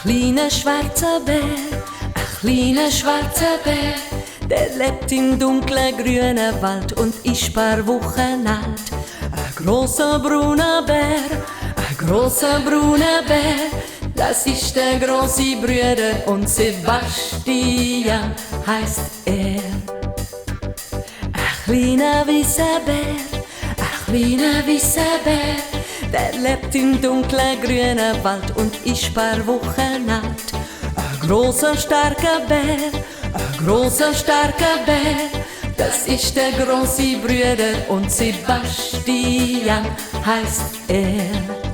kleiner schwarzer Bär, ein kleiner schwarzer Bär, der lebt im dunklen grünen Wald und ist paar Wochen alt. Ein großer brauner Bär, ein großer brauner Bär, das ist der große Bruder und Sebastian heißt er. Ein kleiner weißer Bär, ein kleiner weißer Bär, der lebt im dunklen grünen Wald und ist paar Wochen alt. Ein großer starker Bär, ein großer starker Bär, das ist der große Bruder und Sebastian heißt er.